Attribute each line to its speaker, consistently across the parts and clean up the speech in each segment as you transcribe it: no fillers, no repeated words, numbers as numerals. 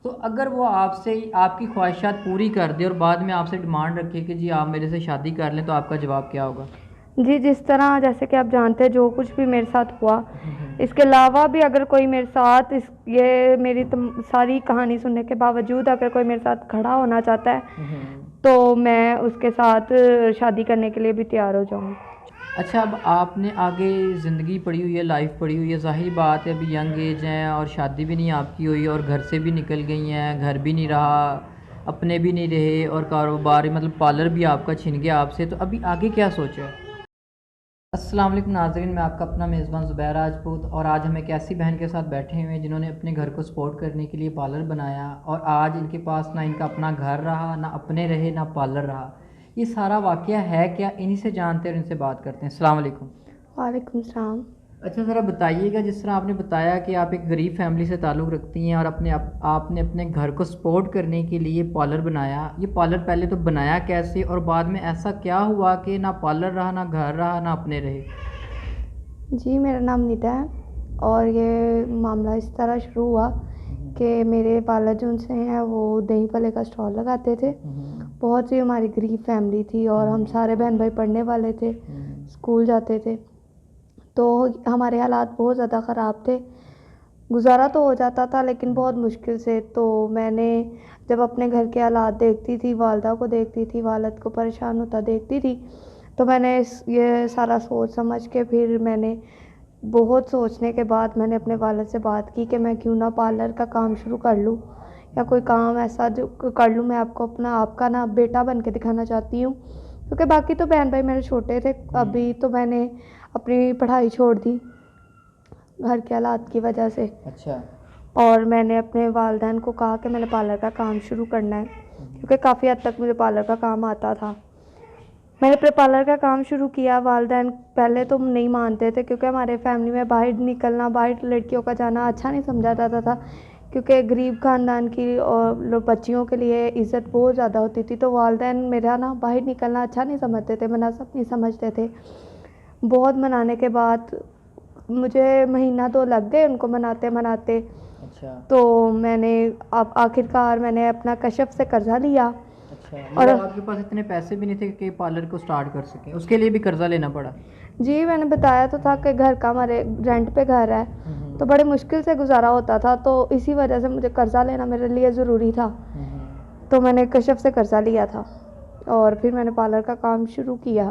Speaker 1: तो अगर वो आपसे आपकी ख्वाहिशात पूरी कर दे और बाद में आपसे डिमांड रखे कि जी आप मेरे से शादी कर लें, तो आपका जवाब क्या होगा?
Speaker 2: जी, जिस तरह जैसे कि आप जानते हैं जो कुछ भी मेरे साथ हुआ,
Speaker 1: हम्म।
Speaker 2: इसके अलावा भी अगर कोई मेरे साथ इस ये मेरी सारी कहानी सुनने के बावजूद अगर कोई मेरे साथ खड़ा होना चाहता है,
Speaker 1: हम्म।
Speaker 2: तो मैं उसके साथ शादी करने के लिए भी तैयार हो जाऊँगी।
Speaker 1: अच्छा, अब आपने आगे ज़िंदगी पड़ी हुई है, लाइफ पड़ी हुई है, ज़ाहिर बात है अभी यंग एज है और शादी भी नहीं आपकी हुई और घर से भी निकल गई हैं, घर भी नहीं रहा, अपने भी नहीं रहे और कारोबार मतलब पार्लर भी आपका छिन गया आपसे, तो अभी आगे क्या सोचा है? अस्सलाम वालेकुम नाज़रीन, मैं आपका अपना मेज़बान ज़ुबैर राजपूत और आज हम एक ऐसी बहन के साथ बैठे हुए हैं जिन्होंने अपने घर को सपोर्ट करने के लिए पार्लर बनाया और आज इनके पास ना इनका अपना घर रहा, ना अपने रहे, ना पार्लर रहा। ये सारा वाक़या है क्या, इन्हीं से जानते हैं और इनसे बात करते हैं। अस्सलाम वालेकुम।
Speaker 2: वालेकुम सलाम।
Speaker 1: अच्छा, ज़रा बताइएगा, जिस तरह आपने बताया कि आप एक गरीब फैमिली से ताल्लुक़ रखती हैं और आपने अपने घर को सपोर्ट करने के लिए पार्लर बनाया। ये पार्लर पहले तो बनाया कैसे और बाद में ऐसा क्या हुआ कि ना पार्लर रहा, ना घर रहा, ना अपने रहे?
Speaker 2: जी, मेरा नाम निदा है और ये मामला इस तरह शुरू हुआ
Speaker 1: हम्म।
Speaker 2: कि मेरे पाला जो उनसे हैं वो दही भल्ले का स्टॉल लगाते थे।
Speaker 1: हम्म।
Speaker 2: बहुत सी हमारी गरीब फैमिली थी और हम
Speaker 1: हम्म।
Speaker 2: सारे बहन भाई पढ़ने वाले थे,
Speaker 1: हम्म।
Speaker 2: स्कूल जाते थे। तो हमारे हालात बहुत ज़्यादा ख़राब थे। गुज़ारा तो हो जाता था लेकिन बहुत मुश्किल से। तो मैंने जब अपने घर के हालात देखती थी, वालदा को देखती थी, वालिद को परेशान होता देखती थी, तो मैंने ये सारा सोच समझ के फिर मैंने बहुत सोचने के बाद मैंने अपने वालिद से बात की कि मैं क्यों ना पार्लर का काम शुरू कर लूँ या कोई काम ऐसा जो कर लूँ। मैं आपको अपना आपका ना बेटा बन के दिखाना चाहती हूँ, क्योंकि बाकी तो बहन भाई मेरे छोटे थे। अभी तो मैंने अपनी पढ़ाई छोड़ दी घर के हालात की वजह से,
Speaker 1: अच्छा।
Speaker 2: और मैंने अपने वालदैन को कहा कि मैंने पार्लर का काम शुरू करना है, क्योंकि काफ़ी हद तक मुझे पार्लर का काम आता था। मैंने अपने पार्लर का काम शुरू किया। वालदैन पहले तो नहीं मानते थे, क्योंकि हमारे फैमिली में बाहर निकलना, बाहर लड़कियों का जाना अच्छा नहीं समझा जाता था, क्योंकि गरीब ख़ानदान की और बच्चियों के लिए इज़्ज़त बहुत ज़्यादा होती थी। तो वालदैन मेरा ना बाहर निकलना अच्छा नहीं समझते थे, मुनासिब नहीं समझते थे। बहुत मनाने के बाद मुझे महीना दो लग गए उनको मनाते मनाते।
Speaker 1: अच्छा।
Speaker 2: तो मैंने अब आखिरकार मैंने अपना कशफ से कर्ज़ा लिया।
Speaker 1: अच्छा,
Speaker 2: और
Speaker 1: मतलब आपके पास इतने पैसे भी नहीं थे कि पार्लर को स्टार्ट कर सकें, उसके लिए भी कर्जा लेना पड़ा?
Speaker 2: जी, मैंने बताया तो था कि घर का हमारे रेंट पे घर है, तो
Speaker 1: हम्म।
Speaker 2: बड़े मुश्किल से गुजारा होता था, तो इसी वजह से मुझे कर्ज़ा लेना मेरे लिए ज़रूरी था।
Speaker 1: हम्म।
Speaker 2: तो मैंने कशफ से कर्ज़ा लिया था और फिर मैंने पार्लर का काम शुरू किया।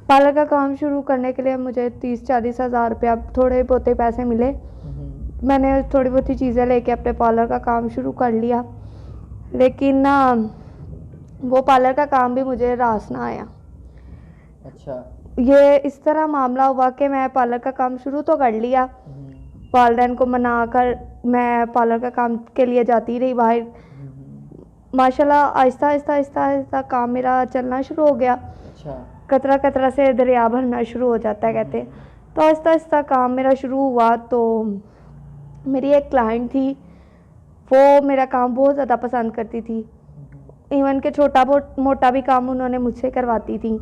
Speaker 2: पार्लर का काम शुरू करने के लिए मुझे 30-40 हज़ार रुपया थोड़े बहुत पैसे मिले।
Speaker 1: हम्म।
Speaker 2: मैंने थोड़ी बहुत ही चीज़ें लेके अपने पार्लर का काम शुरू कर लिया, लेकिन ना वो पार्लर का काम भी मुझे रास ना आया।
Speaker 1: अच्छा।
Speaker 2: ये इस तरह मामला हुआ कि मैं पार्लर का काम शुरू तो कर लिया,
Speaker 1: हम्म।
Speaker 2: वालदैन को मना कर मैं पार्लर का काम के लिए जाती रही बाहर।
Speaker 1: हम्म।
Speaker 2: माशाल्लाह आहिस्ता आहिस्ता आहिस्ता आहिस्ता काम मेरा चलना शुरू हो गया।
Speaker 1: अच्छा।
Speaker 2: कतरा कतरा से दरिया भरना शुरू हो जाता है कहते हैं।
Speaker 1: हम्म।
Speaker 2: तो आहिस्ता आहिस्ता काम मेरा शुरू हुआ। तो मेरी एक क्लाइंट थी, वो मेरा काम बहुत ज़्यादा पसंद करती थी। इवन के छोटा मोटा भी काम उन्होंने मुझसे करवाती थी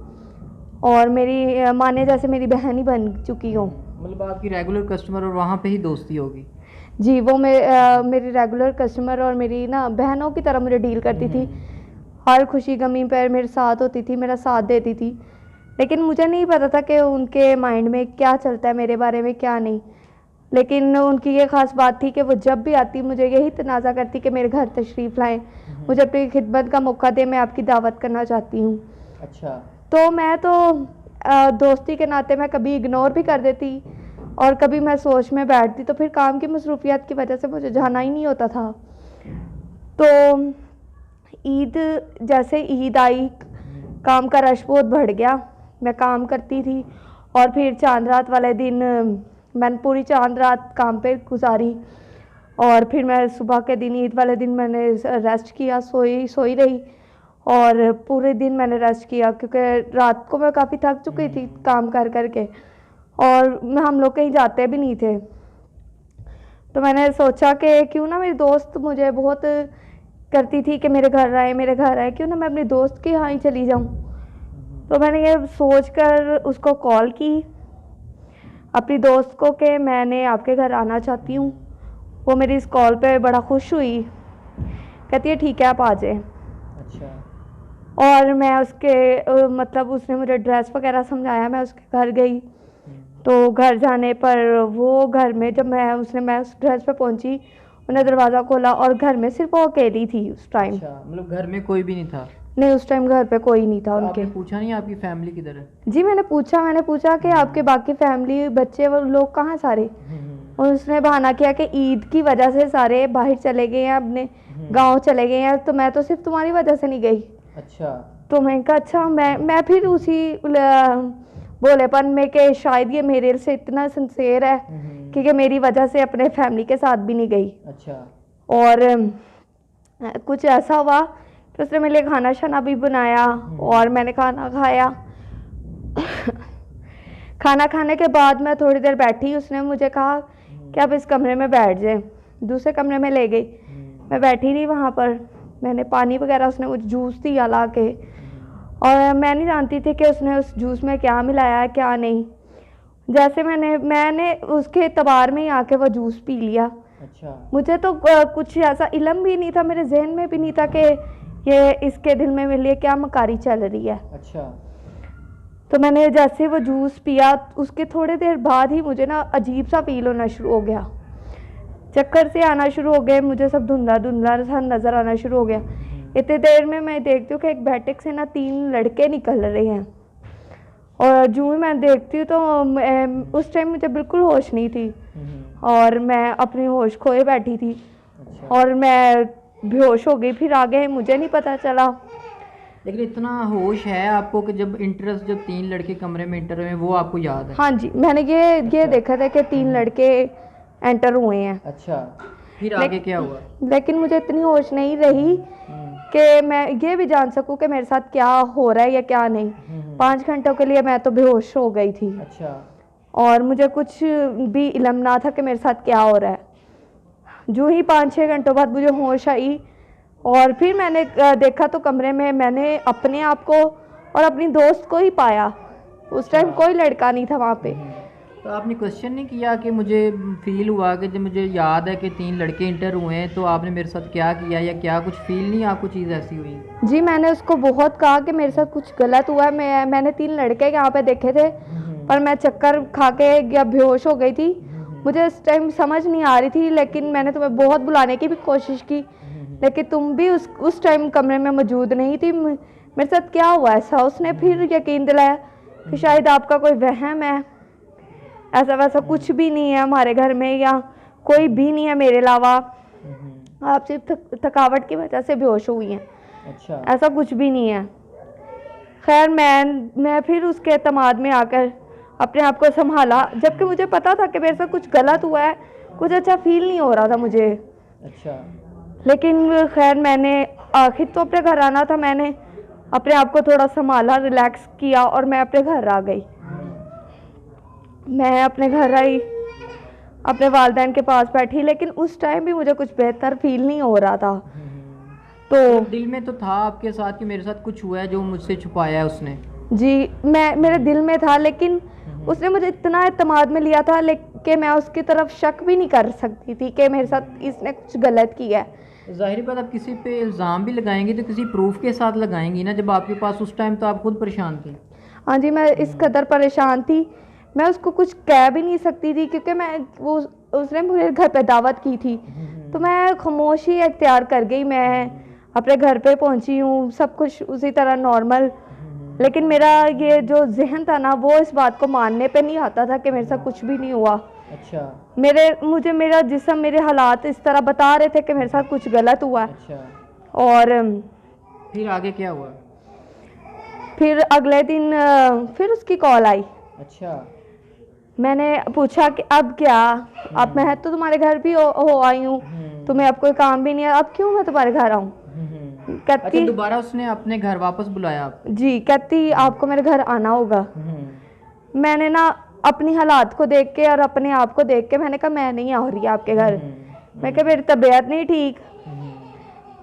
Speaker 2: और मेरी माने जैसे मेरी बहन ही बन चुकी हो।
Speaker 1: मतलब आपकी रेगुलर कस्टमर और वहाँ पे ही दोस्ती होगी?
Speaker 2: जी, वो मेरी रेगुलर कस्टमर और मेरी ना बहनों की तरह मुझे डील करती थी। हर खुशी गमी पर मेरे साथ होती थी, मेरा साथ देती थी। लेकिन मुझे नहीं पता था कि उनके माइंड में क्या चलता है मेरे बारे में, क्या नहीं। लेकिन उनकी ये ख़ास बात थी कि वो जब भी आती मुझे यही तनाज़ा करती कि मेरे घर तशरीफ़ लाएँ, मुझे अपनी खिदमत का मौका दें, मैं आपकी दावत करना चाहती हूँ।
Speaker 1: अच्छा।
Speaker 2: तो मैं तो दोस्ती के नाते मैं कभी इग्नोर भी कर देती और कभी मैं सोच में बैठती, तो फिर काम की मसरूफियत की वजह से मुझे जाना ही नहीं होता था। तो ईद जैसे ईद आई, काम का रश बहुत बढ़ गया। मैं काम करती थी और फिर चांद रात वाले दिन मैंने पूरी चांद रात काम पे गुजारी और फिर मैं सुबह के दिन ईद वाले दिन मैंने रेस्ट किया, सोई सोई रही और पूरे दिन मैंने रेस्ट किया, क्योंकि रात को मैं काफ़ी थक चुकी थी काम कर कर के और हम लोग कहीं जाते भी नहीं थे। तो मैंने सोचा कि क्यों ना मेरी दोस्त मुझे बहुत करती थी कि मेरे घर आए मेरे घर आए, क्यों ना मैं अपनी दोस्त के यहाँ ही चली जाऊँ। तो मैंने ये सोच कर उसको कॉल की अपनी दोस्त को कि मैंने आपके घर आना चाहती हूँ। वो मेरी इस कॉल पे बड़ा खुश हुई, कहती है ठीक है आप आ जाए।
Speaker 1: अच्छा।
Speaker 2: और मैं उसके मतलब उसने मुझे ड्रेस वगैरह समझाया, मैं उसके घर गई। तो घर जाने पर वो घर में जब मैं उस ड्रेस पे पहुंची, उन्हें दरवाज़ा खोला और घर में सिर्फ वो अकेली थी उस टाइम।
Speaker 1: अच्छा, मतलब घर में कोई भी नहीं था?
Speaker 2: नहीं, उस टाइम घर पे कोई नहीं था
Speaker 1: तो
Speaker 2: उनके।
Speaker 1: आपने पूछा नहीं आपकी फैमिली किधर है?
Speaker 2: जी मैंने पूछा कि आपके बाकी फैमिली बच्चे वो लोग कहाँ सारे। और उसने बहाना किया कि ईद की वजह से सारे बाहर चले गए हैं, अपने गांव चले गए हैं, तो मैं तो सिर्फ तुम्हारी वजह से नहीं गई।
Speaker 1: अच्छा।
Speaker 2: तो मैंने कहा अच्छा। मैं फिर उसी भोलेपन में कि शायद ये मेरे से इतना सिंसेयर है कि मेरी वजह से अपने फैमिली के साथ भी नहीं गई।
Speaker 1: अच्छा।
Speaker 2: और कुछ ऐसा हुआ कि उसने मेरे लिए खाना शाना भी बनाया और मैंने खाना खाया। खाना खाने के बाद मैं थोड़ी देर बैठी, उसने मुझे कहा कि आप इस कमरे में बैठ जाए, दूसरे कमरे में ले गई। मैं बैठी रही वहाँ पर, मैंने पानी वगैरह, उसने मुझे जूस दिया ला के, और मैं नहीं जानती थी कि उसने उस जूस में क्या मिलाया है क्या नहीं। जैसे मैंने उसके तबार में ही आके वो जूस पी लिया।
Speaker 1: अच्छा।
Speaker 2: मुझे तो कुछ ऐसा इल्म भी नहीं था, मेरे जहन में भी नहीं था कि ये इसके दिल में मेरे लिए क्या मकारी चल रही है।
Speaker 1: अच्छा।
Speaker 2: तो मैंने जैसे वो जूस पिया, उसके थोड़ी देर बाद ही मुझे ना अजीब सा फील होना शुरू हो गया, चक्कर से आना शुरू हो गए, मुझे सब धुंधला धुंधला सा नज़र आना शुरू हो गया। इतनी देर में मैं देखती हूँ कि एक बैठक से ना 3 लड़के निकल रहे हैं, और जो ही मैं देखती हूँ तो उस टाइम मुझे बिल्कुल होश नहीं थी और मैं अपनी होश खोए बैठी थी।
Speaker 1: अच्छा।
Speaker 2: और मैं बेहोश हो गई, फिर आगे मुझे नहीं पता चला।
Speaker 1: लेकिन इतना होश है आपको कि जब इंटरेस्ट, जब 3 लड़के कमरे में इंटर हुए, वो आपको याद है?
Speaker 2: हाँ जी, मैंने ये देखा था कि 3 लड़के एंटर हुए हैं।
Speaker 1: अच्छा, फिर आगे क्या हुआ?
Speaker 2: लेकिन मुझे इतनी होश नहीं रही कि मैं ये भी जान सकूं कि मेरे साथ क्या हो रहा है या क्या नहीं। 5 घंटों के लिए मैं तो बेहोश हो गई थी।
Speaker 1: अच्छा।
Speaker 2: और मुझे कुछ भी इल्म ना था कि मेरे साथ क्या हो रहा है। जो ही 5-6 घंटों बाद मुझे होश आई और फिर मैंने देखा तो कमरे में मैंने अपने आप को और अपनी दोस्त को ही पाया। उस टाइम कोई लड़का नहीं था वहाँ पे।
Speaker 1: तो आपने क्वेश्चन नहीं किया कि मुझे फील हुआ कि जब मुझे याद है कि 3 लड़के इंटर हुए हैं, तो आपने मेरे साथ क्या किया, या क्या कुछ फील नहीं आपको चीज़ ऐसी हुई?
Speaker 2: जी मैंने उसको बहुत कहा कि मेरे साथ कुछ गलत हुआ है। मैंने 3 लड़के यहाँ पे देखे थे, पर मैं चक्कर खा के या बेहोश हो गई थी। मुझे इस टाइम समझ नहीं आ रही थी, लेकिन मैंने तुम्हें बहुत बुलाने की भी कोशिश की, लेकिन तुम भी उस टाइम कमरे में मौजूद नहीं थी। मेरे साथ क्या हुआ ऐसा? उसने फिर यकीन दिलाया कि शायद आपका कोई वहम है, ऐसा वैसा कुछ भी नहीं है हमारे घर में, या कोई भी नहीं है मेरे अलावा, आप सिर्फ थकावट की वजह से बेहोश हुई हैं।
Speaker 1: अच्छा।
Speaker 2: ऐसा कुछ भी नहीं है। खैर मैं फिर उसके एतमाद में आकर अपने आप को संभाला, जबकि मुझे पता था कि मेरे साथ कुछ गलत हुआ है, कुछ अच्छा फील नहीं हो रहा था मुझे।
Speaker 1: अच्छा।
Speaker 2: लेकिन खैर मैंने आखिर तो अपने घर आना था, मैंने अपने आप को थोड़ा संभाला, रिलैक्स किया और मैं अपने घर आ गई। मैं अपने घर आई, अपने वालिदैन के पास बैठी, लेकिन उस टाइम भी मुझे कुछ बेहतर फील नहीं हो रहा था। तो
Speaker 1: दिल में तो था आपके साथ कि मेरे साथ कुछ हुआ है जो मुझसे छुपाया है उसने?
Speaker 2: जी मेरे दिल में था, लेकिन उसने मुझे इतना एतमाद में लिया था कि मैं उसकी तरफ शक भी नहीं कर सकती थी कि मेरे साथ इसने कुछ गलत किया है।
Speaker 1: ज़ाहिर बात, आप किसी पे इल्ज़ाम भी लगाएंगी तो किसी प्रूफ के साथ लगाएंगी ना। जब आपके पास उस टाइम तो आप खुद परेशान थी।
Speaker 2: हाँ जी, मैं इस कदर परेशान थी, मैं उसको कुछ कह भी नहीं सकती थी, क्योंकि उसने मुझे घर पे दावत की थी, तो मैं खामोशी इख्तियार कर गई। मैं अपने घर पे पहुंची हूँ, सब कुछ उसी तरह नॉर्मल, लेकिन मेरा ये जो जहन था ना, वो इस बात को मानने पे नहीं आता था कि मेरे साथ कुछ भी नहीं हुआ।
Speaker 1: अच्छा।
Speaker 2: मुझे मेरा जिस्म, मेरे हालात इस तरह बता रहे थे कि मेरे साथ कुछ गलत हुआ।
Speaker 1: अच्छा।
Speaker 2: और
Speaker 1: फिर आगे क्या हुआ?
Speaker 2: फिर अगले दिन फिर उसकी कॉल आई।
Speaker 1: अच्छा।
Speaker 2: मैंने पूछा कि अब क्या, अब मैं तो तुम्हारे घर भी हो आई हूँ, तुम्हें अब कोई काम भी नहीं है, अब क्यों मैं तुम्हारे घर आऊँ?
Speaker 1: अच्छा, दोबारा उसने अपने घर वापस बुलाया आप?
Speaker 2: जी, कहती आपको मेरे घर आना होगा। मैंने ना अपनी हालात को देख के और अपने आप को देख के मैंने कहा मैं नहीं आ रही आपके घर। मैं कहा मेरी तबीयत नहीं ठीक,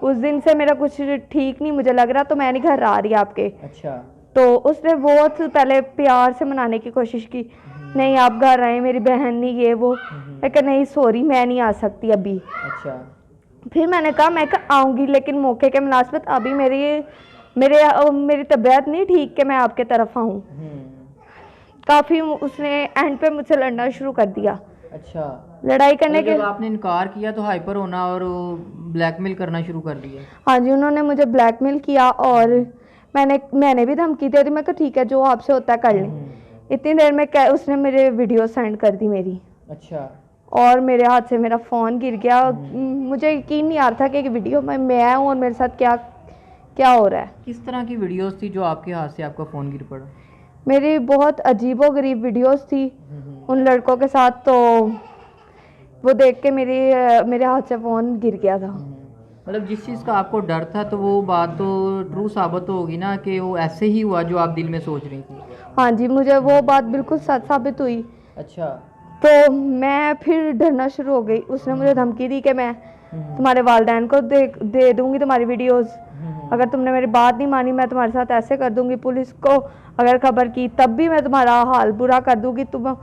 Speaker 2: उस दिन से मेरा कुछ ठीक नहीं मुझे लग रहा, तो मैं नहीं घर आ रही आपके।
Speaker 1: अच्छा।
Speaker 2: तो उसने बहुत पहले प्यार से मनाने की कोशिश की, नहीं आप घर आए, मेरी बहन नहीं, ये वो। मैं कहा नहीं सॉरी मैं नहीं आ सकती अभी।
Speaker 1: अच्छा।
Speaker 2: फिर मैं कहा आऊँगी, लेकिन मौके के मुनासबत अभी मेरी तबीयत नहीं ठीक कि मैं आपके तरफ आऊँ। काफ़ी उसने एंड पे मुझसे लड़ना शुरू कर दिया।
Speaker 1: अच्छा।
Speaker 2: लड़ाई करने के
Speaker 1: जब आपने इनकार किया तो हाइपर होना और ब्लैकमेल करना शुरू कर दिया?
Speaker 2: हाँ जी, उन्होंने मुझे ब्लैकमेल किया और मैंने भी धमकी दे दी। मैं कहा ठीक है जो आपसे होता है कर लें। इतनी देर में उसने मेरे वीडियो सेंड कर दी मेरी।
Speaker 1: अच्छा।
Speaker 2: और मेरे हाथ से मेरा फ़ोन गिर गया। मुझे यकीन नहीं आ रहा था कि वीडियो में मैं हूँ और मेरे साथ क्या क्या हो रहा है।
Speaker 1: किस तरह की वीडियोस थी जो आपके हाथ से आपका फ़ोन गिर पड़ा?
Speaker 2: मेरी बहुत अजीबोगरीब वीडियोस थी उन लड़कों के साथ, तो वो देख के मेरे हाथ से फ़ोन गिर गया था।
Speaker 1: मतलब जिस चीज़ का आपको डर था तो वो बात तो ट्रू साबित होगी ना कि वो ऐसे ही हुआ जो आप दिल में सोच रही थी?
Speaker 2: हाँ जी, मुझे वो बात बिल्कुल सच साबित हुई।
Speaker 1: अच्छा।
Speaker 2: तो मैं फिर डरना शुरू हो गई। उसने मुझे धमकी दी कि मैं तुम्हारे वालिदैन को दे दूंगी तुम्हारी वीडियोस। अगर तुमने मेरी बात नहीं मानी मैं तुम्हारे साथ ऐसे कर दूंगी, पुलिस को अगर खबर की तब भी मैं तुम्हारा हाल बुरा कर दूंगी, तुम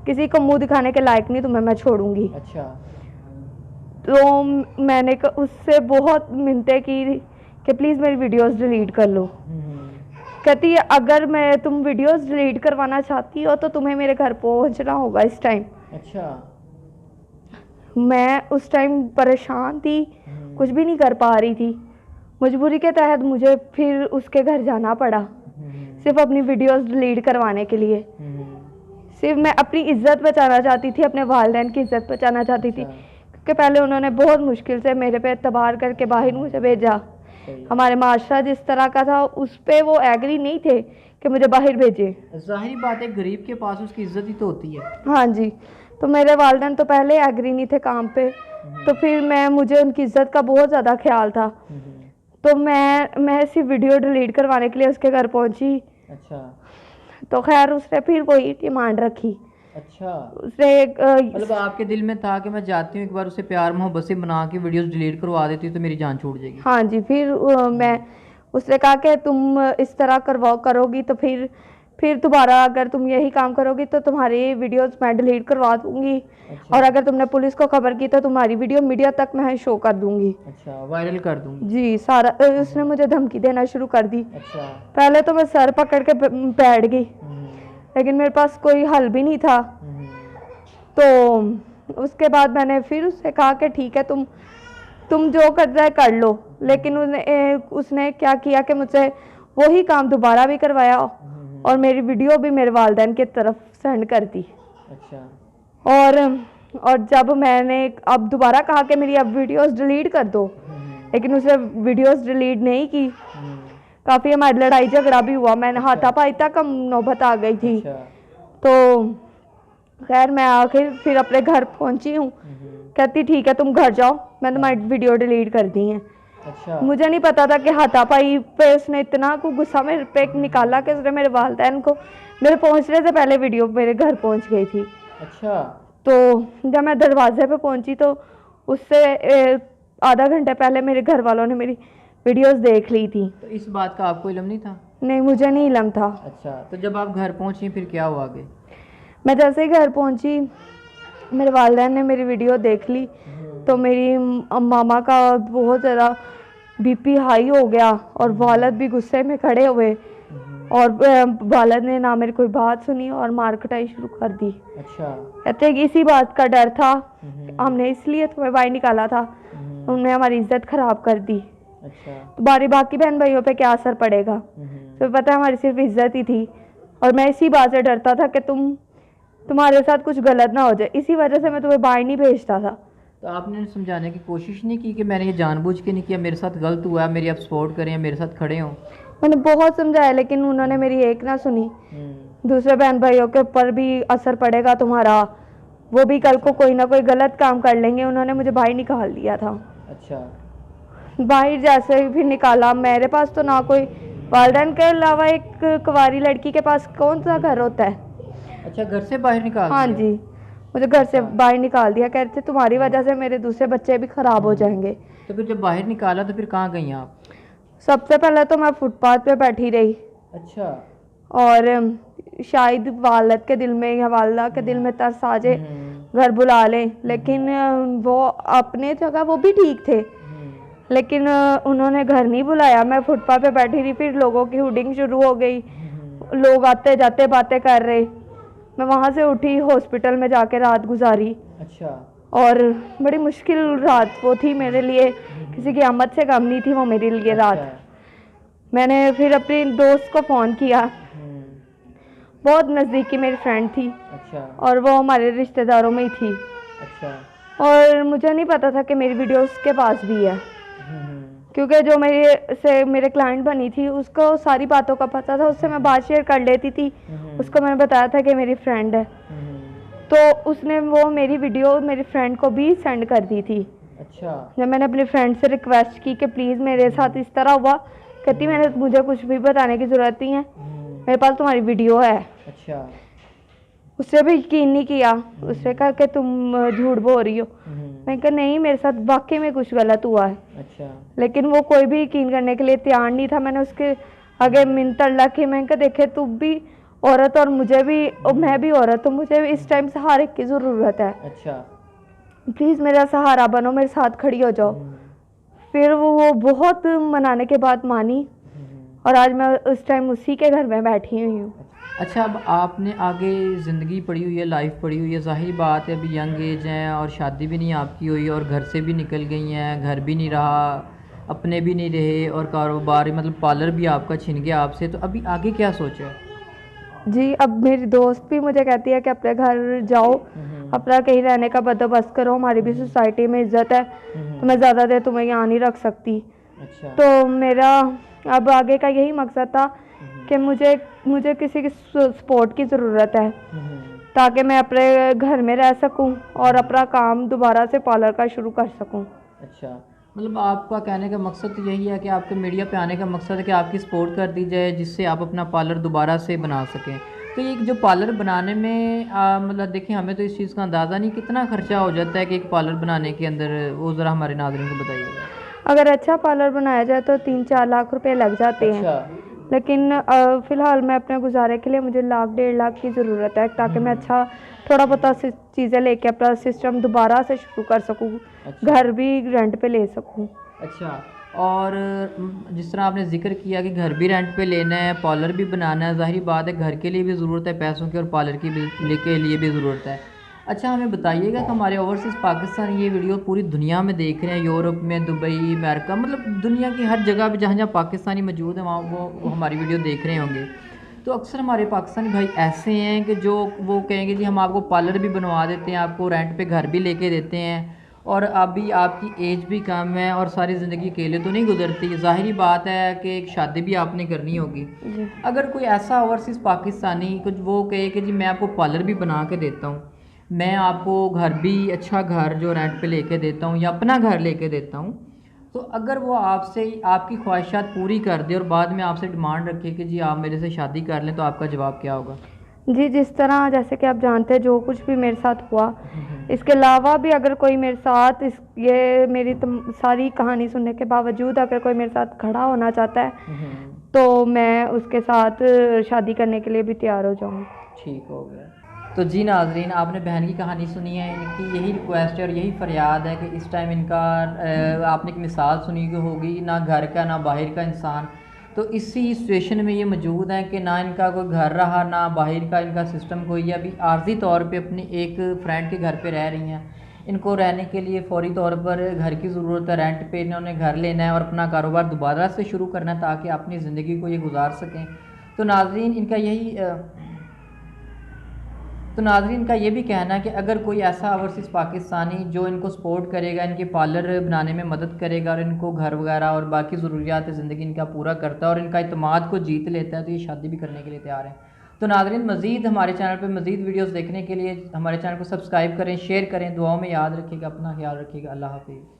Speaker 2: किसी को मुंह दिखाने के लायक नहीं, तुम्हें मैं छोड़ूंगी।
Speaker 1: अच्छा।
Speaker 2: तो मैंने उससे बहुत मिन्नतें की कि प्लीज़ मेरी वीडियोस डिलीट कर लो। कहती है अगर मैं तुम वीडियोस डिलीट करवाना चाहती हो तो तुम्हें मेरे घर पहुंचना होगा इस टाइम।
Speaker 1: अच्छा।
Speaker 2: मैं उस टाइम परेशान थी, कुछ भी नहीं कर पा रही थी। मजबूरी के तहत मुझे फिर उसके घर जाना पड़ा, सिर्फ अपनी वीडियोस डिलीट करवाने के लिए। सिर्फ मैं अपनी इज्जत बचाना चाहती थी, अपने वालिदैन की इज्जत बचाना चाहती थी, क्योंकि पहले उन्होंने बहुत मुश्किल से मेरे पे एतबार करके बाहर मुझे भेजा। हमारे माशरा जिस तरह का था उस पे वो एग्री नहीं थे कि मुझे बाहर भेजे।
Speaker 1: जाहिर बात है गरीब के पास उसकी इज्जत ही तो होती है।
Speaker 2: हाँ जी, तो मेरे वालिदैन तो पहले एग्री नहीं थे काम पे, तो फिर मुझे उनकी इज्जत का बहुत ज़्यादा ख्याल था। तो मैं सिर्फ वीडियो डिलीट करवाने के लिए उसके घर पहुंची।
Speaker 1: अच्छा।
Speaker 2: तो खैर उसने फिर कोई डिमांड रखी।
Speaker 1: अच्छा।
Speaker 2: उसने
Speaker 1: मतलब आपके दिल में था कि मैं जाती हूँ एक बार उसे प्यार मोहब्बत से बना के वीडियोस डिलीट करवा देती हूँ तो मेरी जान छूट जाएगी।
Speaker 2: हाँ जी, फिर उसने कहा कि तुम इस तरह करोगी तो फिर दोबारा अगर तुम यही काम करोगी तो तुम्हारी वीडियोस मैं डिलीट करवा दूंगी। अच्छा। और अगर तुमने पुलिस को खबर की तो तुम्हारी वीडियो मीडिया तक मैं शो कर दूंगी।
Speaker 1: अच्छा, वायरल कर दूंगी।
Speaker 2: जी सारा उसने मुझे धमकी देना शुरू कर दी।
Speaker 1: अच्छा।
Speaker 2: पहले तो मैं सर पकड़ के बैठ गई, लेकिन मेरे पास कोई हल भी नहीं था। तो उसके बाद मैंने फिर उससे कहा कि ठीक है तुम जो करना है कर लो, लेकिन उसने क्या किया कि मुझसे वही काम दोबारा भी करवाया और मेरी वीडियो भी मेरे वालिदैन की तरफ सेंड कर दी।
Speaker 1: अच्छा।
Speaker 2: और जब मैंने अब दोबारा कहा कि मेरी अब वीडियोस डिलीट कर दो, लेकिन उसने वीडियोस डिलीट नहीं की। काफ़ी हमारी लड़ाई झगड़ा भी हुआ, मैंने हाथापाई तक नौबत आ गई थी।
Speaker 1: अच्छा।
Speaker 2: तो खैर मैं आखिर फिर अपने घर पहुंची हूँ। कहती ठीक है तुम घर जाओ, मैं तुम्हारी वीडियो डिलीट कर दी है।
Speaker 1: अच्छा। मुझे
Speaker 2: मुझे नहीं पता था कि हाथापाई पे उसने इतना को गुस्सा मेरे पे निकाला कि उसने मेरे वालिदैन को मेरे पहुंचने से पहले वीडियो मेरे घर पहुंच गई थी।
Speaker 1: अच्छा।
Speaker 2: तो जब मैं दरवाजे पे पहुंची तो उससे आधा घंटे पहले मेरे घर वालों ने मेरी वीडियोस देख ली थी।
Speaker 1: तो इस बात का आपको इल्म नहीं था?
Speaker 2: नहीं, मुझे नहीं इल्म था।
Speaker 1: अच्छा, तो जब आप घर पहुंची फिर क्या हुआ आगे?
Speaker 2: मैं जैसे ही घर पहुंची मेरे वालिदैन ने मेरी वीडियो देख ली तो मेरी मामा का बहुत ज़्यादा बीपी हाई हो गया और वालिद भी गुस्से में खड़े हुए और वालिद ने ना मेरी कोई बात सुनी और मार कुटाई शुरू कर दी।
Speaker 1: अच्छा।
Speaker 2: कहते कि इसी बात का डर था, हमने इसलिए तुम्हें बाहर निकाला था, उन्होंने हमारी इज्जत खराब कर दी।
Speaker 1: अच्छा।
Speaker 2: तो बाकी बहन भाइयों पे क्या असर पड़ेगा? तो पता है हमारी सिर्फ इज्जत ही थी और मैं इसी बात से डरता था कि तुम्हारे साथ कुछ गलत ना हो जाए, इसी वजह से मैं तुम्हें बाहर नहीं भेजता था।
Speaker 1: तो आपने समझाने की कोशिश नहीं की कि मैंने ये जानबूझ के नहीं किया, मेरे साथ गलत हुआ है, मेरी आप सपोर्ट करें, मेरे साथ खड़े हों?
Speaker 2: मैंने बहुत समझाया लेकिन उन्होंने मेरी एक ना सुनी। दूसरे बहन भाइयों के ऊपर भी असर पड़ेगा तुम्हारा, वो भी कल को कोई ना कोई गलत काम कर लेंगे। उन्होंने मुझे बाहर निकाल दिया था।
Speaker 1: अच्छा।
Speaker 2: बाहर जैसे फिर निकाला, मेरे पास तो ना कोई वालिदैन के अलावा एक कुंवारी लड़की के पास कौन सा घर होता है।
Speaker 1: अच्छा, घर से बाहर निकाल
Speaker 2: हाँ
Speaker 1: दिया?
Speaker 2: जी, मुझे घर से बाहर निकाल दिया, कहते थे तुम्हारी वजह से मेरे दूसरे बच्चे भी खराब हो जाएंगे।
Speaker 1: तो फिर जब बाहर निकाला तो फिर कहाँ गई आप?
Speaker 2: सबसे पहले तो मैं फुटपाथ पे बैठी रही।
Speaker 1: अच्छा।
Speaker 2: और शायद वालद के दिल में या वालदा के दिल में तरस आ जाए, घर बुला लें, लेकिन वो अपने जगह वो भी ठीक थे, लेकिन उन्होंने घर नहीं बुलाया। मैं फुटपाथ पे बैठी रही, फिर लोगों की हुडिंग शुरू हो गई, लोग आते जाते बातें कर रहे। मैं वहाँ से उठी, हॉस्पिटल में जाके रात गुजारी।
Speaker 1: अच्छा।
Speaker 2: और बड़ी मुश्किल रात वो थी मेरे लिए, किसी की आमद से कम नहीं थी वो मेरे लिए रात। मैंने फिर अपने दोस्त को फ़ोन किया, बहुत नज़दीकी मेरी फ्रेंड थी।
Speaker 1: अच्छा।
Speaker 2: और वो हमारे रिश्तेदारों में ही थी।
Speaker 1: अच्छा।
Speaker 2: और मुझे नहीं पता था कि मेरी वीडियो उसके पास भी है, क्योंकि जो मेरे क्लाइंट बनी थी उसको सारी बातों का पता था, उससे मैं बात शेयर कर लेती थी। उसको मैंने बताया था कि मेरी फ्रेंड है, तो उसने वो मेरी वीडियो मेरी फ्रेंड को भी सेंड कर दी थी।
Speaker 1: अच्छा।
Speaker 2: जब मैंने अपनी फ्रेंड से रिक्वेस्ट की कि प्लीज़ मेरे साथ इस तरह हुआ, कहती मुझे कुछ भी बताने की ज़रूरत नहीं है, मेरे पास तुम्हारी वीडियो है।
Speaker 1: अच्छा।
Speaker 2: उससे भी यकीन नहीं किया, उसने कहा कि तुम झूठ बोल रही हो। मैं कहा नहीं, मेरे साथ वाकई में कुछ गलत हुआ है।
Speaker 1: अच्छा।
Speaker 2: लेकिन वो कोई भी यकीन करने के लिए तैयार नहीं था। मैंने उसके आगे मिन्नत अल्लाह की, मैं कहा देखे तू भी औरत और मुझे भी, और मैं भी औरत, तो मुझे इस टाइम सहारे की ज़रूरत है।
Speaker 1: अच्छा।
Speaker 2: प्लीज़ मेरा सहारा बनो, मेरे साथ खड़ी हो जाओ। फिर वो बहुत मनाने के बाद मानी, और आज मैं उस टाइम उसी के घर में बैठी हुई हूँ।
Speaker 1: अच्छा, अब आपने आगे ज़िंदगी पड़ी हुई है, लाइफ पड़ी हुई है, ज़ाहिर बात है अभी यंग एज है और शादी भी नहीं आपकी हुई और घर से भी निकल गई हैं, घर भी नहीं रहा, अपने भी नहीं रहे और कारोबार मतलब पार्लर भी आपका छिन गया आपसे, तो अभी आगे क्या सोचा है?
Speaker 2: जी, अब मेरी दोस्त भी मुझे कहती है कि अपने घर जाओ, अपना कहीं रहने का बंदोबस्त करो, हमारी भी सोसाइटी में इज्जत है, तो मैं ज़्यादा देर तुम्हें यहाँ नहीं रख सकती।
Speaker 1: अच्छा।
Speaker 2: तो मेरा अब आगे का यही मकसद था कि मुझे किसी की सपोर्ट की ज़रूरत है, ताकि मैं अपने घर में रह सकूं और अपना काम दोबारा से पार्लर का शुरू कर सकूं।
Speaker 1: अच्छा, मतलब आपका कहने का मकसद तो यही है कि आपके मीडिया पे आने का मकसद है कि आपकी सपोर्ट कर दी जाए, जिससे आप अपना पार्लर दोबारा से बना सकें। तो ये जो पार्लर बनाने में मतलब देखिए, हमें तो इस चीज़ का अंदाज़ा नहीं कितना ख़र्चा हो जाता है कि एक पार्लर बनाने के अंदर, वो ज़रा हमारे नाज़रीन को बताइएगा।
Speaker 2: अगर अच्छा पार्लर बनाया जाए तो 3-4 लाख रुपए लग जाते हैं।
Speaker 1: अच्छा।
Speaker 2: लेकिन फ़िलहाल मैं अपने गुजारे के लिए मुझे 1-1.5 लाख की ज़रूरत है, ताकि मैं अच्छा थोड़ा बहुत चीज़ें लेके अपना सिस्टम दोबारा से शुरू कर सकूँ।
Speaker 1: अच्छा।
Speaker 2: घर भी रेंट पे ले सकूँ।
Speaker 1: अच्छा, और जिस तरह आपने ज़िक्र किया कि घर भी रेंट पे लेना है, पार्लर भी बनाना है, ज़ाहिर बात है घर के लिए भी ज़रूरत है पैसों की और पार्लर की के लिए भी ज़रूरत है। अच्छा, हमें बताइएगा कि हमारे ओवरसीज़ पाकिस्तानी ये वीडियो पूरी दुनिया में देख रहे हैं, यूरोप में, दुबई, अमेरिका, मतलब दुनिया की हर जगह पे जहाँ जहाँ पाकिस्तानी मौजूद है वहाँ वो हमारी वीडियो देख रहे होंगे। तो अक्सर हमारे पाकिस्तानी भाई ऐसे हैं कि जो वो कहेंगे जी हम आपको पार्लर भी बनवा देते हैं, आपको रेंट पे घर भी लेके देते हैं, और अभी आपकी एज भी कम है और सारी ज़िंदगी अकेले तो नहीं गुजरती। ज़ाहिरी बात है कि एक शादी भी आपने करनी होगी। अगर कोई ऐसा ओवरसीज़ पाकिस्तानी कुछ वो कहे कि जी मैं आपको पार्लर भी बना के देता हूँ, मैं आपको घर भी, अच्छा घर जो रेंट पे लेके देता हूँ या अपना घर लेके देता हूँ, तो अगर वो आपसे आपकी ख्वाहिशात पूरी कर दे और बाद में आपसे डिमांड रखे कि जी आप मेरे से शादी कर लें, तो आपका जवाब क्या होगा?
Speaker 2: जी, जिस तरह जैसे कि आप जानते हैं जो कुछ भी मेरे साथ हुआ, इसके अलावा भी अगर कोई मेरे साथ ये मेरी सारी कहानी सुनने के बावजूद अगर कोई मेरे साथ खड़ा होना चाहता है, तो मैं उसके साथ शादी करने के लिए भी तैयार हो जाऊँगी।
Speaker 1: ठीक हो गया। तो जी नाज़रीन, आपने बहन की कहानी सुनी है, इनकी यही रिक्वेस्ट है और यही फ़रियाद है कि इस टाइम इनका आपने एक मिसाल सुनी होगी, ना घर का ना बाहर का इंसान, तो इसी सिचुएशन में ये मौजूद है कि ना इनका कोई घर रहा ना बाहर का इनका सिस्टम कोई है। अभी आर्जी तौर पे अपनी एक फ्रेंड के घर पे रह रही हैं। इनको रहने के लिए फ़ौरी तौर पर घर की ज़रूरत है, रेंट पे इन्होंने घर लेना है और अपना कारोबार दोबारा से शुरू करना है ताकि अपनी ज़िंदगी को ये गुजार सकें। तो नाज़रीन इनका ये भी कहना है कि अगर कोई ऐसा ओवरसीज़ पाकिस्तानी जो इनको सपोर्ट करेगा, इनके पार्लर बनाने में मदद करेगा और इनको घर वगैरह और बाकी ज़रूरियात ज़िंदगी इनका पूरा करता है और इनका इत्मीनान को जीत लेता है, तो ये शादी भी करने के लिए तैयार हैं। तो नाज़रीन, मज़ीद हमारे चैनल पर मज़ीद वीडियोज़ देखने के लिए हमारे चैनल को सब्सक्राइब करें, शेयर करें, दुआओं में याद रखिएगा, अपना ख्याल रखिएगा। अल्लाह हाफ़िज़।